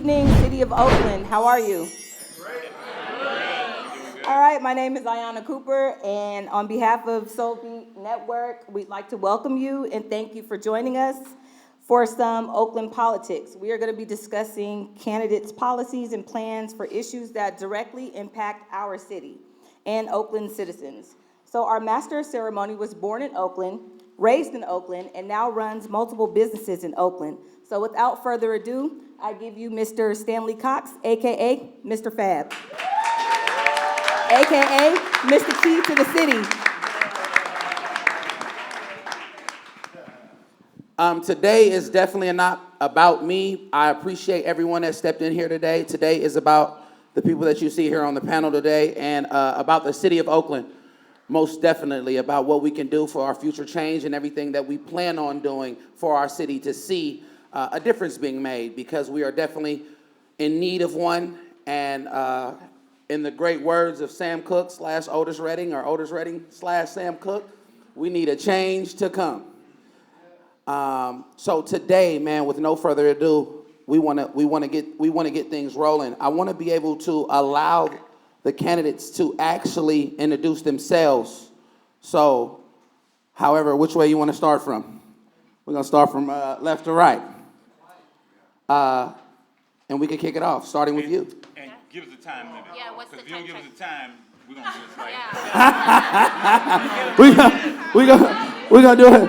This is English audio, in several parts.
evening, City of Oakland. How are you? All right, my name is Ayanna Cooper, and on behalf of SOULBEAT Network, we'd like to welcome you and thank you for joining us for some Oakland politics. We are going to be discussing candidates' policies and plans for issues that directly impact our city and Oakland citizens. So our master of ceremony was born in Oakland, raised in Oakland, and now runs multiple businesses in Oakland. So without further ado, I give you Mr. Stanley Cox, AKA Mr. Fab, AKA Mr. Key to the City. Today is definitely not about me. I appreciate everyone that stepped in here today. Today is about the people that you see here on the panel today and about the city of Oakland, most definitely about what we can do for our future change and everything that we plan on doing for our city to see a difference being made, because we are definitely in need of one. And in the great words of Sam Cooke / Otis Redding, or Otis Redding / Sam Cooke, we need a change to come. So today, man, with no further ado, we want to get things rolling. I want to be able to allow the candidates to actually introduce themselves. So, however, which way you want to start from? We're gonna start from left to right, and we can kick it off, starting with you. And give us a time limit. Yeah, what's the time? If you don't give us a time, we're gonna do this like. Yeah. We're gonna do it.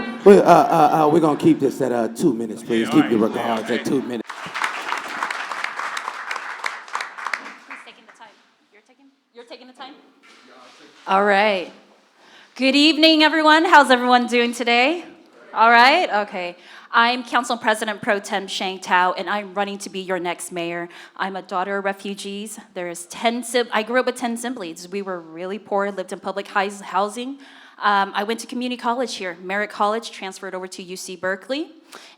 We're gonna keep this at 2 minutes, please. Yeah, Keep right. your regards at 2 minutes. Who's taking the time? You're taking the time? All right. Good evening, everyone. How's everyone doing today? All right? Okay. I'm Council President Pro Tem Shoutout, and I'm running to be your next mayor. I'm a daughter of refugees. I grew up with 10 siblings. We were really poor, lived in public housing. I went to community college here, Merritt College, transferred over to UC Berkeley.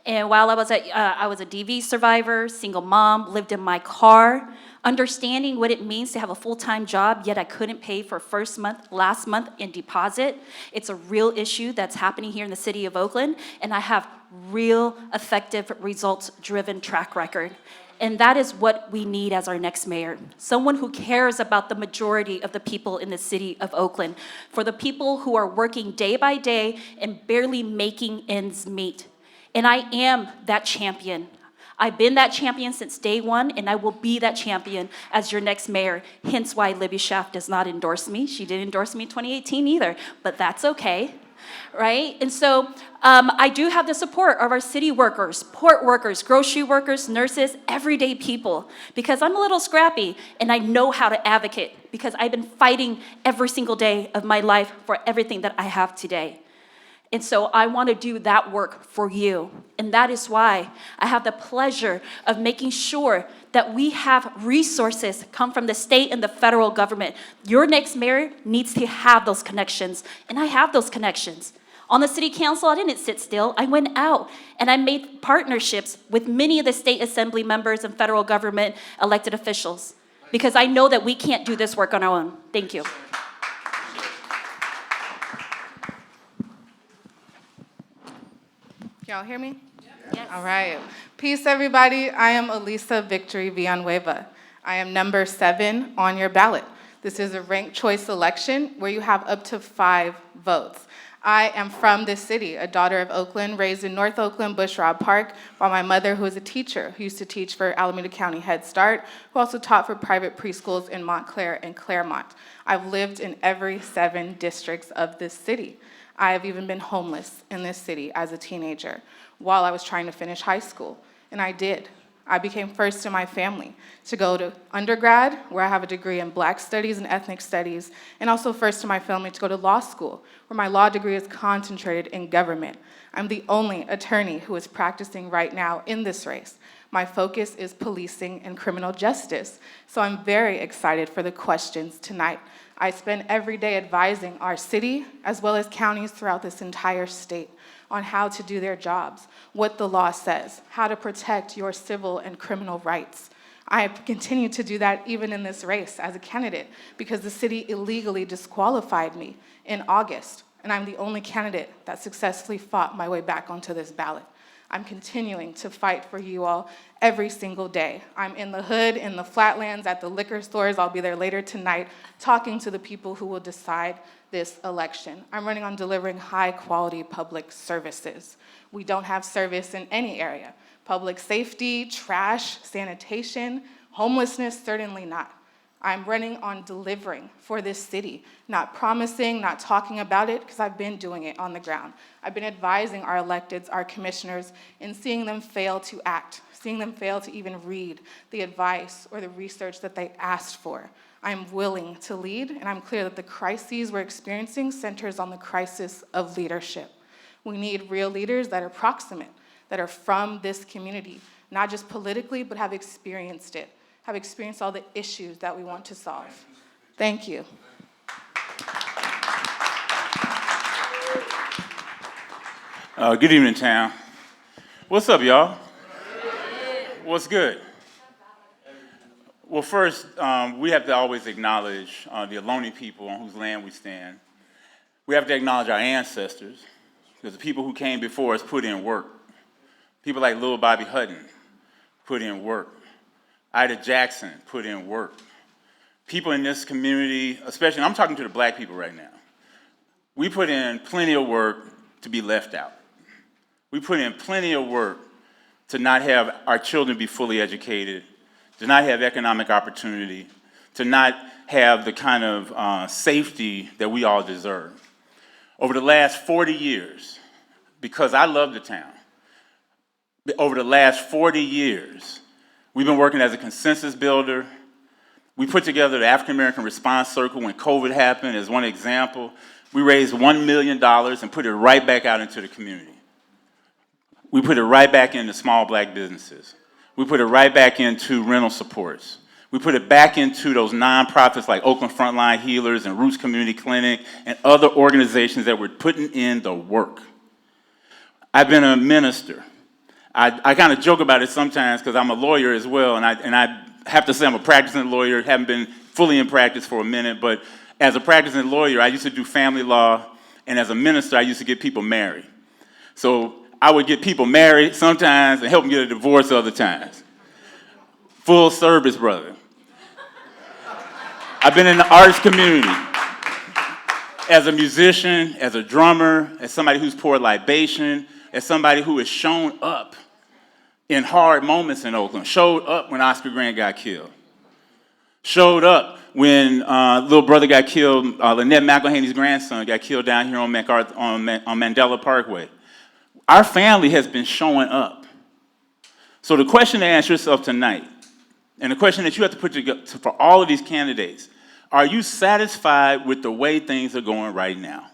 And while I was a DV survivor, single mom, lived in my car, understanding what it means to have a full-time job, yet I couldn't pay for last month in deposit. It's a real issue that's happening here in the city of Oakland, and I have real effective results-driven track record. And that is what we need as our next mayor. Someone who cares about the majority of the people in the city of Oakland, for the people who are working day by day and barely making ends meet. And I am that champion. I've been that champion since day one, and I will be that champion as your next mayor. Hence why Libby Schaaf does not endorse me. She didn't endorse me in 2018 either, but that's okay. Right? And so I do have the support of our city workers, port workers, grocery workers, nurses, everyday people, because I'm a little scrappy and I know how to advocate, because I've been fighting every single day of my life for everything that I have today. And so I want to do that work for you. And that is why I have the pleasure of making sure that we have resources come from the state and the federal government. Your next mayor needs to have those connections, and I have those connections. On the city council, I didn't sit still. I went out and I made partnerships with many of the state assembly members and federal government elected officials, because I know that we can't do this work on our own. Thank you. Y'all hear me? Yes. All right. Peace, everybody. I am Elisa Victory Villanueva. I am number 7 on your ballot. This is a ranked choice election where you have up to 5 votes. I am from this city, a daughter of Oakland, raised in North Oakland, Bushrod Park, by my mother, who is a teacher, who used to teach for Alameda County Head Start, who also taught for private preschools in Montclair and Claremont. I've lived in every 7 districts of this city. I have even been homeless in this city as a teenager while I was trying to finish high school, and I did. I became first in my family to go to undergrad, where I have a degree in Black Studies and Ethnic Studies, and also first in my family to go to law school, where my law degree is concentrated in government. I'm the only attorney who is practicing right now in this race. My focus is policing and criminal justice, so I'm very excited for the questions tonight. I spend every day advising our city, as well as counties throughout this entire state, on how to do their jobs, what the law says, how to protect your civil and criminal rights. I have continued to do that even in this race as a candidate, because the city illegally disqualified me in August, and I'm the only candidate that successfully fought my way back onto this ballot. I'm continuing to fight for you all every single day. I'm in the hood, in the flatlands, at the liquor stores. I'll be there later tonight talking to the people who will decide this election. I'm running on delivering high-quality public services. We don't have service in any area. Public safety, trash, sanitation, homelessness, certainly not. I'm running on delivering for this city, not promising, not talking about it, because I've been doing it on the ground. I've been advising our electeds, our commissioners, and seeing them fail to act, seeing them fail to even read the advice or the research that they asked for. I'm willing to lead, and I'm clear that the crises we're experiencing centers on the crisis of leadership. We need real leaders that are proximate, that are from this community, not just politically, but have experienced it, have experienced all the issues that we want to solve. Thank you. Good evening, town. What's up, y'all? What's good? Well, first, we have to always acknowledge the Ohlone people on whose land we stand. We have to acknowledge our ancestors, because the people who came before us put in work. People like Lil Bobby Hutton put in work. Ida Jackson put in work. People in this community, especially, I'm talking to the black people right now, we put in plenty of work to be left out. We put in plenty of work to not have our children be fully educated, to not have economic opportunity, to not have the kind of safety that we all deserve. Over the last 40 years, because I love the town, over the last 40 years, we've been working as a consensus builder. We put together the African American Response Circle when COVID happened as one example. We raised $1 million and put it right back out into the community. We put it right back into small black businesses. We put it right back into rental supports. We put it back into those nonprofits like Oakland Frontline Healers and Roots Community Clinic and other organizations that were putting in the work. I've been a minister. I kind of joke about it sometimes because I'm a lawyer as well, and I have to say I'm a practicing lawyer, haven't been fully in practice for a minute, but as a practicing lawyer, I used to do family law, and as a minister, I used to get people married. So I would get people married sometimes and help them get a divorce other times. Full service, brother. I've been in the arts community as a musician, as a drummer, as somebody who's poured libation, as somebody who has shown up in hard moments in Oakland, showed up when Oscar Grant got killed, showed up when little brother got killed, Lynette McElhaney's grandson got killed down here on Mandela Parkway. Our family has been showing up. So the question to ask yourself tonight, and the question that you have to put together for all of these candidates, are you satisfied with the way things are going right now?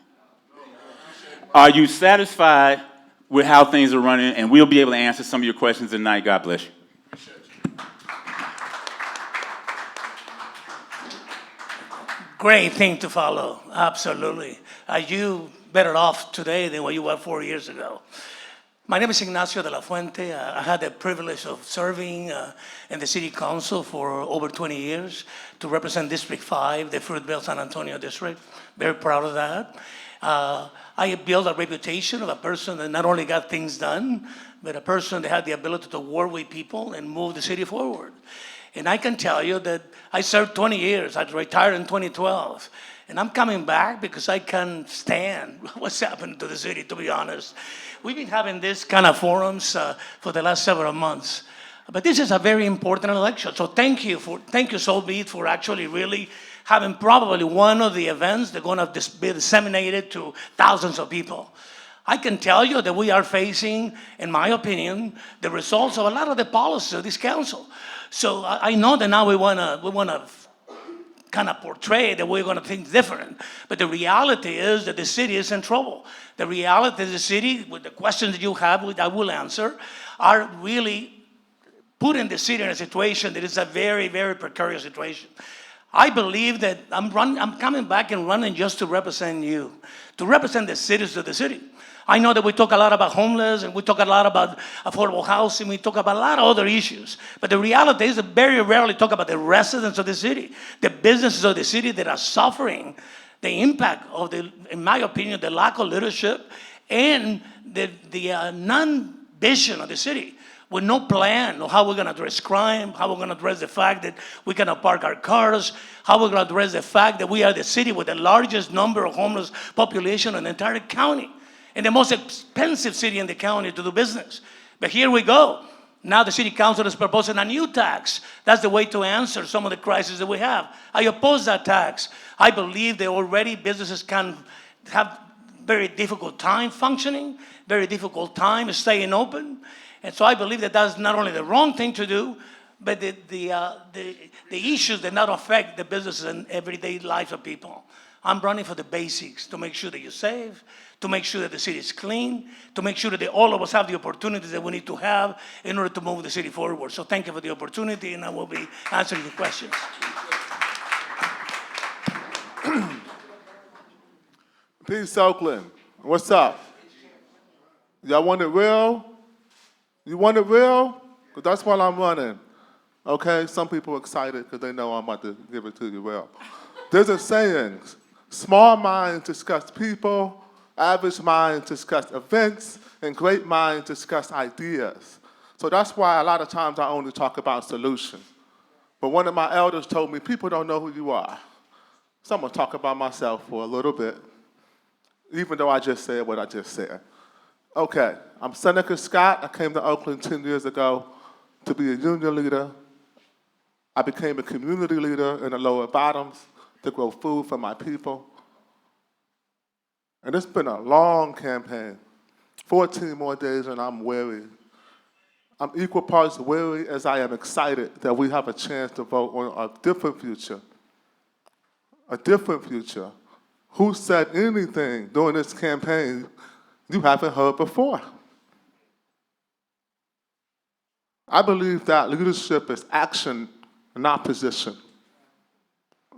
Are you satisfied with how things are running? And we'll be able to answer some of your questions tonight. God bless you. Great thing to follow, absolutely. Are you better off today than what you were 4 years ago? My name is Ignacio de la Fuente. I had the privilege of serving in the city council for over 20 years to represent District 5, the Fruitvale San Antonio district. Very proud of that. I built a reputation of a person that not only got things done, but a person that had the ability to work with people and move the city forward. And I can tell you that I served 20 years. I retired in 2012. And I'm coming back because I can't stand what's happened to the city, to be honest. We've been having this kind of forums for the last several months. But this is a very important election. So thank you, SOULBEAT, for actually really having probably one of the events that's going to be disseminated to thousands of people. I can tell you that we are facing, in my opinion, the results of a lot of the policies of this council. So I know that now we want to kind of portray that we're going to think different. But the reality is that the city is in trouble. The reality is the city, with the questions that you have, which I will answer, are really putting the city in a situation that is a very, very precarious situation. I believe that I'm coming back and running just to represent you, to represent the citizens of the city. I know that we talk a lot about homeless and we talk a lot about affordable housing. We talk about a lot of other issues. But the reality is that very rarely talk about the residents of the city, the businesses of the city that are suffering the impact of in my opinion, the lack of leadership and the vision of the city, with no plan of how we're going to address crime, how we're going to address the fact that we cannot park our cars, how we're going to address the fact that we are the city with the largest number of homeless population in the entire county, and the most expensive city in the county to do business. But here we go. Now the city council is proposing a new tax. That's the way to answer some of the crises that we have. I oppose that tax. I believe that already businesses can have very difficult time functioning, very difficult time staying open. And so I believe that that's not only the wrong thing to do, but the issues that not affect the businesses and everyday lives of people. I'm running for the basics, to make sure that you save, to make sure that the city is clean, to make sure that all of us have the opportunities that we need to have in order to move the city forward. So thank you for the opportunity, and I will be answering your questions. Peace, Oakland. What's up? Y'all want it real? You want it real? Because that's what I'm running. Okay? Some people are excited because they know I'm about to give it to you real. There's a saying, small minds discuss people, average minds discuss events, and great minds discuss ideas. So that's why a lot of times I only talk about solutions. But one of my elders told me, people don't know who you are. So I'm going to talk about myself for a little bit, even though I just said what I just said. Okay, I'm Seneca Scott. I came to Oakland 10 years ago to be a union leader. I became a community leader in the lower bottoms to grow food for my people. And it's been a long campaign, 14 more days, and I'm weary. I'm equal parts weary as I am excited that we have a chance to vote on a different future. A different future. Who said anything during this campaign you haven't heard before? I believe that leadership is action, not position.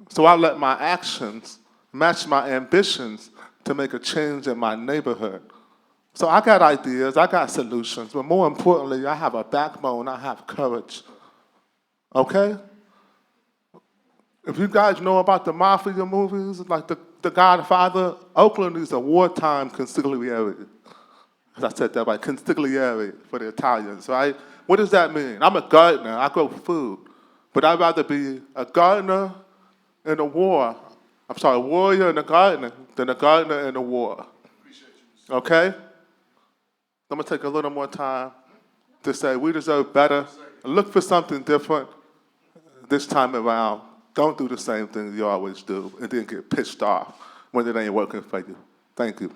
So I let my actions match my ambitions to make a change in my neighborhood. So I got ideas, I got solutions, but more importantly, I have a backbone, I have courage. Okay? If you guys know about the mafia movies, like the Godfather, Oakland is a wartime consigliere. As I said that right, consigliere for the Italians, right? What does that mean? I'm a gardener, I grow food, but I'd rather be a gardener in a war. I'm sorry, a warrior in a gardener than a gardener in a war. Okay? I'm gonna take a little more time to say we deserve better. Look for something different this time around. Don't do the same thing you always do and then get pissed off when it ain't working for you. Thank you.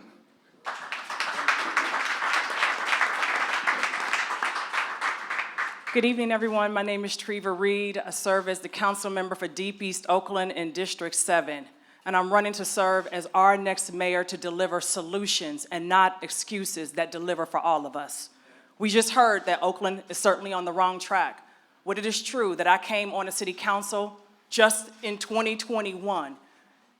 Good evening, everyone. My name is Treva Reed. I serve as the council member for Deep East Oakland in District 7. And I'm running to serve as our next mayor to deliver solutions and not excuses that deliver for all of us. We just heard that Oakland is certainly on the wrong track. But it is true that I came on the city council just in 2021.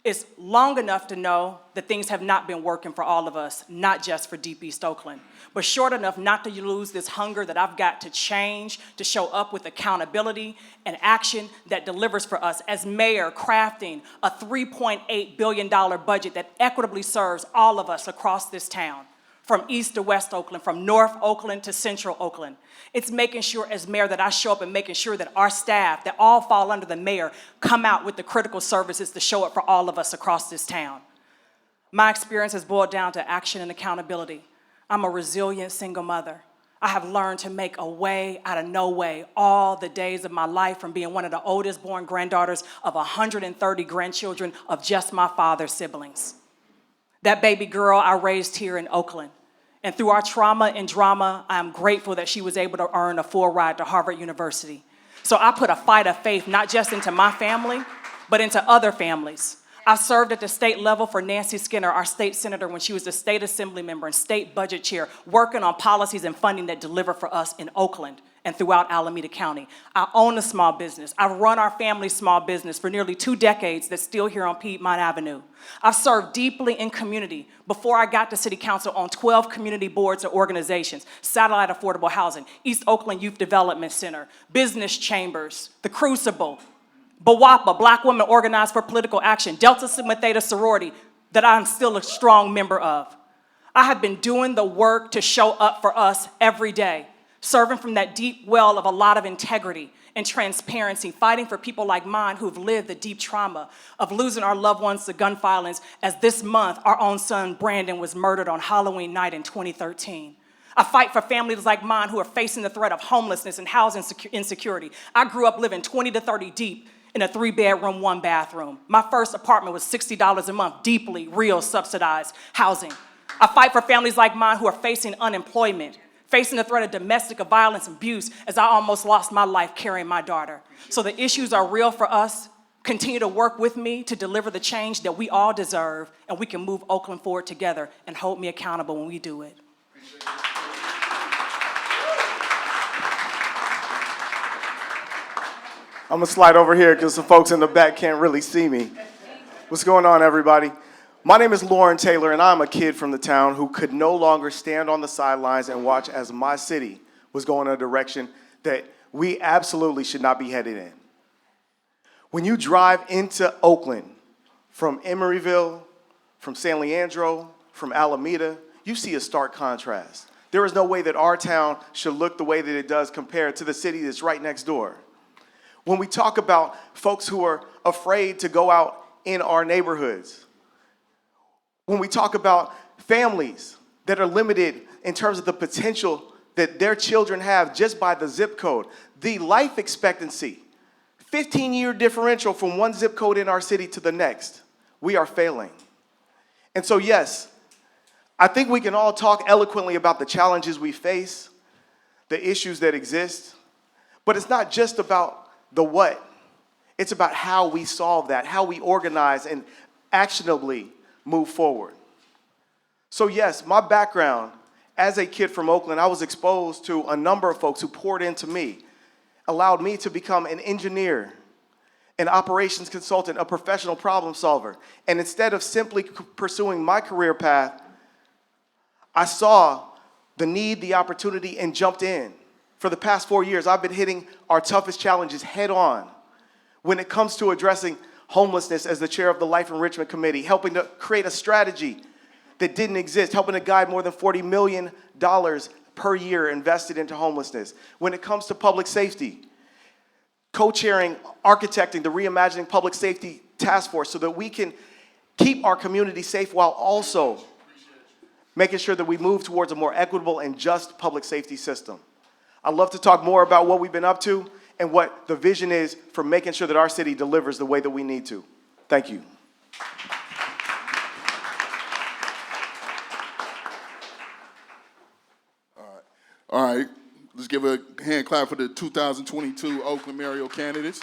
It's long enough to know that things have not been working for all of us, not just for Deep East Oakland, but short enough not to lose this hunger that I've got to change, to show up with accountability and action that delivers for us as mayor, crafting a $3.8 billion budget that equitably serves all of us across this town, from East to West Oakland, from North Oakland to Central Oakland. It's making sure as mayor that I show up and making sure that our staff, that all fall under the mayor, come out with the critical services to show up for all of us across this town. My experience has boiled down to action and accountability. I'm a resilient single mother. I have learned to make a way out of no way all the days of my life, from being one of the oldest born granddaughters of 130 grandchildren of just my father's siblings. That baby girl I raised here in Oakland. And through our trauma and drama, I'm grateful that she was able to earn a full ride to Harvard University. So I put a fight of faith, not just into my family, but into other families. I served at the state level for Nancy Skinner, our state senator, when she was a state assembly member and state budget chair, working on policies and funding that deliver for us in Oakland and throughout Alameda County. I own a small business. I've run our family's small business for nearly 2 decades that's still here on Piedmont Avenue. I've served deeply in community. Before I got to city council, on 12 community boards or organizations: Satellite Affordable Housing, East Oakland Youth Development Center, Business Chambers, The Crucible, BAWAPA, Black Women Organized for Political Action, Delta Sigma Theta Sorority, that I'm still a strong member of. I have been doing the work to show up for us every day, serving from that deep well of a lot of integrity and transparency, fighting for people like mine who've lived the deep trauma of losing our loved ones to gun violence, as this month our own son Brandon was murdered on Halloween night in 2013. I fight for families like mine who are facing the threat of homelessness and housing insecurity. I grew up living 20 to 30 deep in a 3-bedroom, 1-bathroom. My first apartment was $60 a month, deeply real subsidized housing. I fight for families like mine who are facing unemployment, facing the threat of domestic violence and abuse, as I almost lost my life carrying my daughter. So the issues are real for us. Continue to work with me to deliver the change that we all deserve, and we can move Oakland forward together, and hold me accountable when we do it. I'm gonna slide over here because the folks in the back can't really see me. What's going on, everybody? My name is Lauren Taylor, and I'm a kid from the town who could no longer stand on the sidelines and watch as my city was going in a direction that we absolutely should not be headed in. When you drive into Oakland from Emeryville, from San Leandro, from Alameda, you see a stark contrast. There is no way that our town should look the way that it does compared to the city that's right next door. When we talk about folks who are afraid to go out in our neighborhoods, when we talk about families that are limited in terms of the potential that their children have just by the zip code, the life expectancy, 15-year differential from one zip code in our city to the next, we are failing. And so yes, I think we can all talk eloquently about the challenges we face, the issues that exist, but it's not just about the what. It's about how we solve that, how we organize and actionably move forward. So yes, my background as a kid from Oakland, I was exposed to a number of folks who poured into me, allowed me to become an engineer, an operations consultant, a professional problem solver. And instead of simply pursuing my career path, I saw the need, the opportunity, and jumped in. For the past 4 years, I've been hitting our toughest challenges head on when it comes to addressing homelessness as the chair of the Life Enrichment Committee, helping to create a strategy that didn't exist, helping to guide more than $40 million per year invested into homelessness. When it comes to public safety, co-chairing, architecting the Reimagining Public Safety Task Force so that we can keep our community safe while also making sure that we move towards a more equitable and just public safety system. I'd love to talk more about what we've been up to and what the vision is for making sure that our city delivers the way that we need to. Thank you. All right, let's give a hand clap for the 2022 Oakland mayoral candidates.